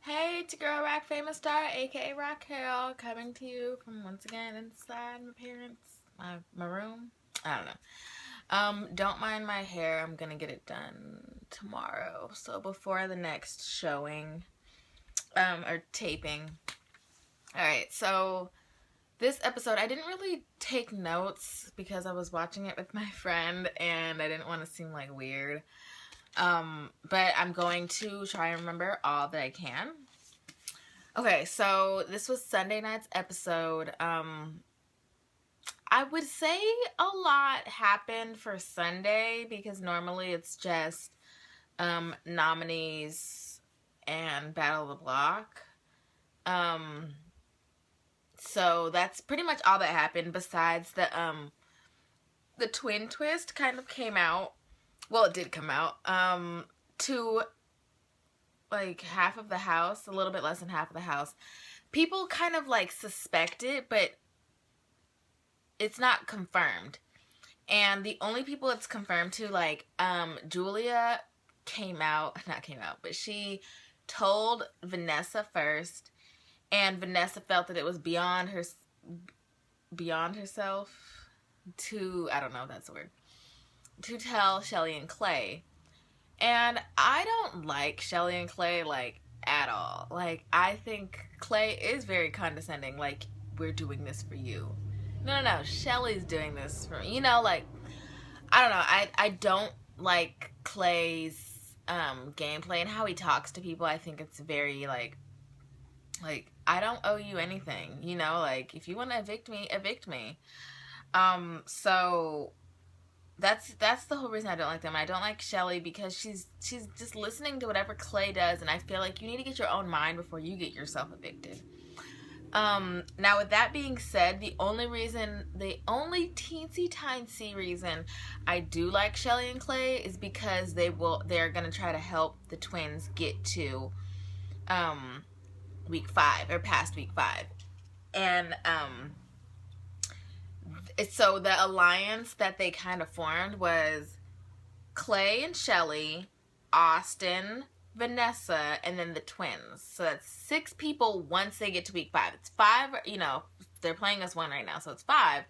Hey, it's your girl Raqfamousstar, aka Raquel, coming to you from once again inside my parents' my room. I don't know. Don't mind my hair. I'm gonna get it done tomorrow. So before the next showing, or taping. All right. So this episode, I didn't really take notes because I was watching it with my friend, and I didn't want to seem like weird. But I'm going to try and remember all that I can. Okay, so this was Sunday night's episode. I would say a lot happened for Sunday because normally it's just nominees and Battle of the Block. So that's pretty much all that happened besides the twin twist kind of came out. Well, it did come out, to like half of the house, a little bit less than half of the house. People kind of like suspect it, but it's not confirmed. And the only people it's confirmed to, like, Julia but she told Vanessa first, and Vanessa felt that it was beyond herself to, I don't know if that's the word, to tell Shelly and Clay. And I don't like Shelly and Clay, like, at all. Like, I think Clay is very condescending, like, we're doing this for you. No, Shelly's doing this for me. You know, like, I don't know. I don't like Clay's gameplay and how he talks to people. I think it's very, like, I don't owe you anything. You know, like, if you want to evict me, evict me. So that's the whole reason I don't like them. I don't like Shelly because she's just listening to whatever Clay does, and I feel like you need to get your own mind before you get yourself evicted. Now with that being said, the only teensy-tiny reason I do like Shelly and Clay is because they're gonna try to help the twins get to week 5 or past week 5. And so the alliance that they kind of formed was Clay and Shelly, Austin, Vanessa, and then the twins. So that's 6 people once they get to week 5. It's 5, you know, they're playing us 1 right now, so it's 5.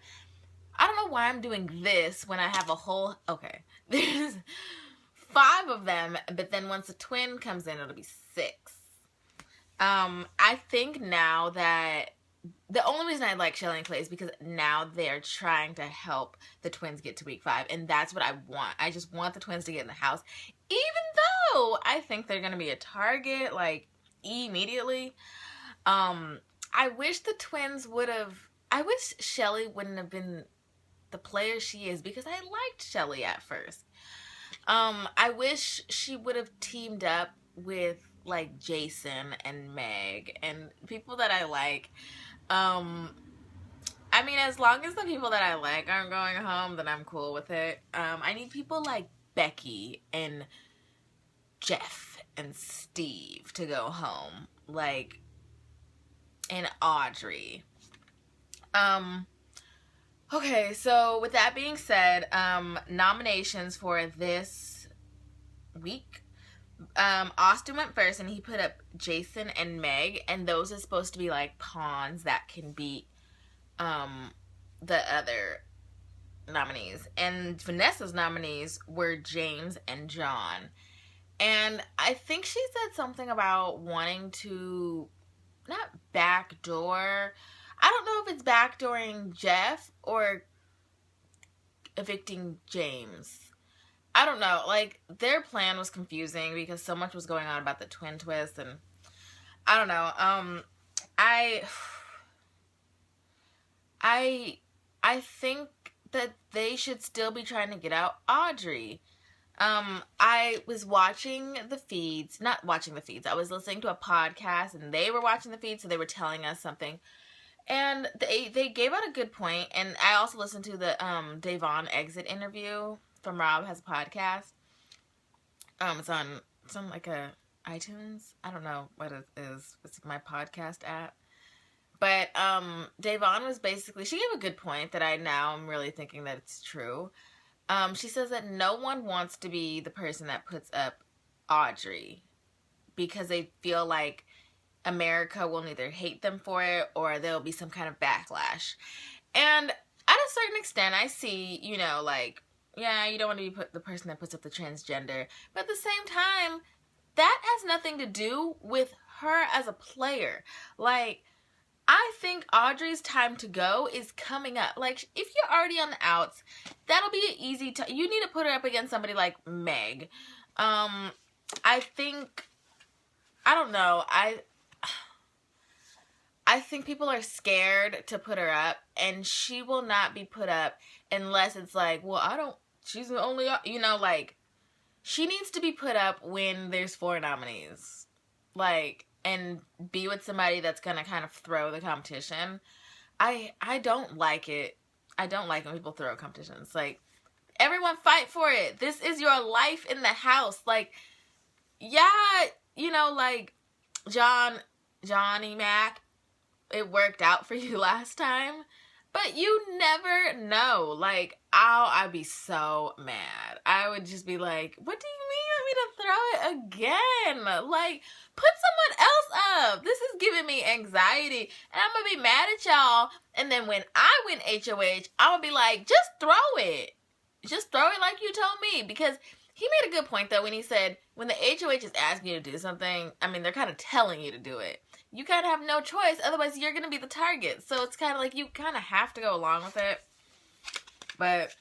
I don't know why I'm doing this when I have a whole, okay, there's 5 of them, but then once a twin comes in, it'll be 6. I think now that the only reason I like Shelly and Clay is because now they're trying to help the twins get to week 5, and that's what I want. I just want the twins to get in the house, even though I think they're going to be a target, like, immediately. I wish the twins I wish Shelly wouldn't have been the player she is, because I liked Shelly at first. I wish she would have teamed up with, like, Jason and Meg and people that I like. I mean, as long as the people that I like aren't going home, then I'm cool with it. I need people like Becky and Jeff and Steve to go home, like, and Audrey. Okay, so with that being said, nominations for this week. Austin went first, and he put up Jason and Meg, and those are supposed to be like pawns that can beat the other nominees. And Vanessa's nominees were James and John. And I think she said something about wanting to, not backdoor, I don't know if it's backdooring Jeff or evicting James. I don't know, like, their plan was confusing because so much was going on about the twin twist, and I don't know. I think that they should still be trying to get out Audrey. I was watching the feeds, not watching the feeds, I was listening to a podcast, and they were watching the feeds, so they were telling us something. And they gave out a good point, and I also listened to the Davon exit interview from Rob Has a Podcast. It's on like a iTunes. I don't know what it is. It's my podcast app. But Davon was basically, she gave a good point that I now am really thinking that it's true. She says that no one wants to be the person that puts up Audrey because they feel like America will either hate them for it or there'll be some kind of backlash. And at a certain extent, I see, you know, like, yeah, you don't want to be the person that puts up the transgender. But at the same time, that has nothing to do with her as a player. Like, I think Audrey's time to go is coming up. Like, if you're already on the outs, that'll be an easy you need to put her up against somebody like Meg. I think, I don't know, I think people are scared to put her up, and she will not be put up unless it's like, well, she's the only, you know, like, she needs to be put up when there's 4 nominees. Like, and be with somebody that's gonna kind of throw the competition. I don't like it. I don't like when people throw competitions. Like, everyone fight for it. This is your life in the house. Like, yeah, you know, like, Johnny Mac, it worked out for you last time, but you never know. Like, I'd be so mad. I would just be like, what do you mean you want me to throw it again? Like, put someone else up. This is giving me anxiety, and I'm gonna be mad at y'all, and then when I win HOH, I'm gonna be like, just throw it. Just throw it like you told me, because he made a good point, though, when he said, when the HOH is asking you to do something, I mean, they're kind of telling you to do it. You kind of have no choice, otherwise you're going to be the target. So it's kind of like you kind of have to go along with it. But,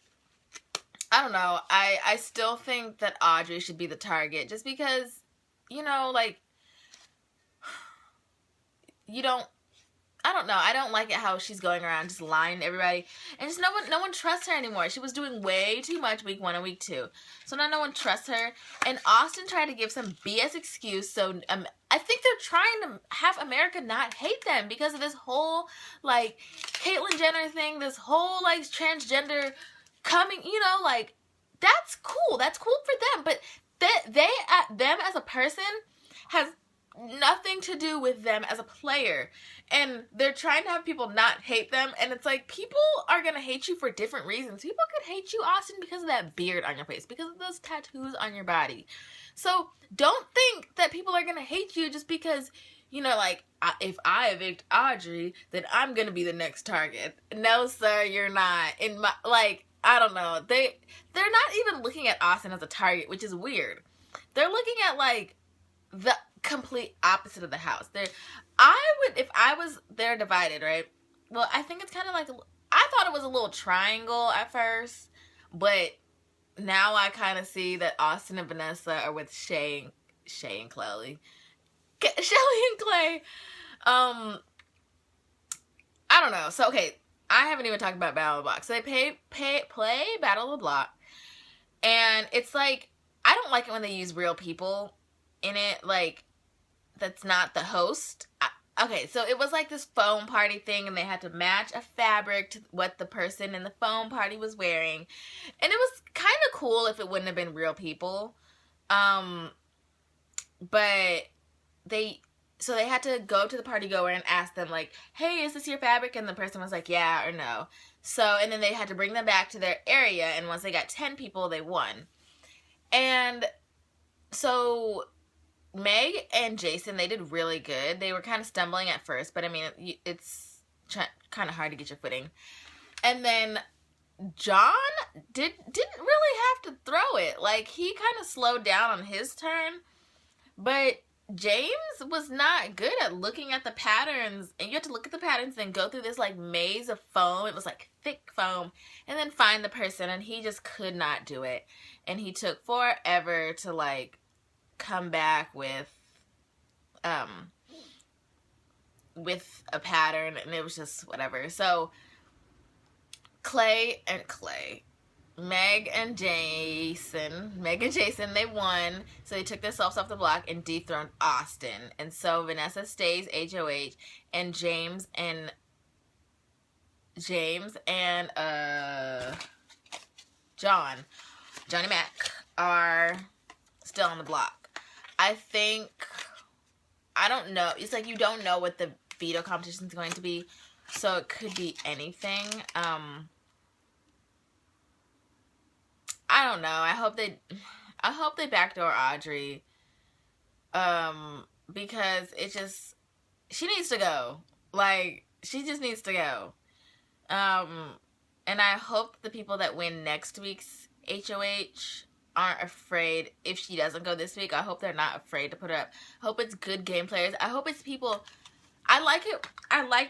I don't know. I still think that Audrey should be the target, just because, you know, like, I don't know. I don't like it how she's going around just lying to everybody. And just no one trusts her anymore. She was doing way too much week 1 and week 2. So now no one trusts her. And Austin tried to give some BS excuse. So I think they're trying to have America not hate them because of this whole, like, Caitlyn Jenner thing. This whole, like, transgender coming, you know, like, that's cool. That's cool for them. But them as a person has nothing to do with them as a player. And they're trying to have people not hate them, and it's like, people are gonna hate you for different reasons. People could hate you, Austin, because of that beard on your face, because of those tattoos on your body. So don't think that people are gonna hate you just because, you know, like, if I evict Audrey, then I'm gonna be the next target. No, sir, you're not. In my, like, I don't know. They're not even looking at Austin as a target, which is weird. They're looking at, like, the complete opposite of the house. If I was there divided, right? Well, I think it's kind of like, I thought it was a little triangle at first, but now I kind of see that Austin and Vanessa are with Shay and Chloe. Shelly and Clay. I don't know. So, okay, I haven't even talked about Battle of the Block. So they play Battle of the Block, and it's like, I don't like it when they use real people in it, like, that's not the host. Okay, so it was like this foam party thing, and they had to match a fabric to what the person in the foam party was wearing, and it was kind of cool if it wouldn't have been real people, but they had to go to the party goer and ask them, like, hey, is this your fabric? And the person was like, yeah or no. So, and then they had to bring them back to their area, and once they got 10 people, they won. And so Meg and Jason, they did really good. They were kind of stumbling at first, but I mean, it's kind of hard to get your footing. And then John didn't really have to throw it. Like, he kind of slowed down on his turn, but James was not good at looking at the patterns. And you have to look at the patterns and go through this, like, maze of foam. It was like thick foam, and then find the person, and he just could not do it. And he took forever to, like, come back with a pattern, and it was just whatever. So Meg and Jason, they won. So they took themselves off the block and dethroned Austin. And so Vanessa stays HOH, and Johnny Mac are still on the block. I don't know. It's like, you don't know what the veto competition is going to be, so it could be anything. I don't know. I hope they backdoor Audrey, because it just, she needs to go. Like, she just needs to go. And I hope the people that win next week's HOH aren't afraid if she doesn't go this week. I hope they're not afraid to put her up. I hope it's good game players. I hope it's people. I liked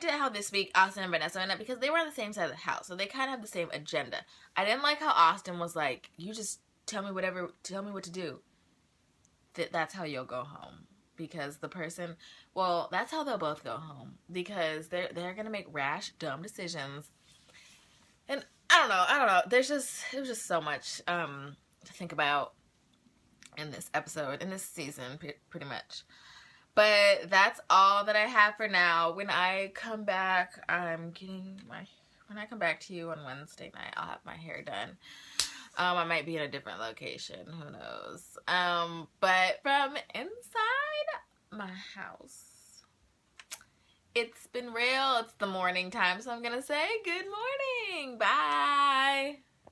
it how this week Austin and Vanessa went up because they were on the same side of the house. So they kind of have the same agenda. I didn't like how Austin was like, you just tell me what to do. That's how you'll go home. Because the person, well, that's how they'll both go home. Because they're going to make rash, dumb decisions. And I don't know. It was just so much to think about in this episode, in this season, pretty much. But that's all that I have for now. When I come back, when I come back to you on Wednesday night, I'll have my hair done. I might be in a different location. Who knows? But from inside my house, it's been real. It's the morning time, so I'm going to say good morning. Bye.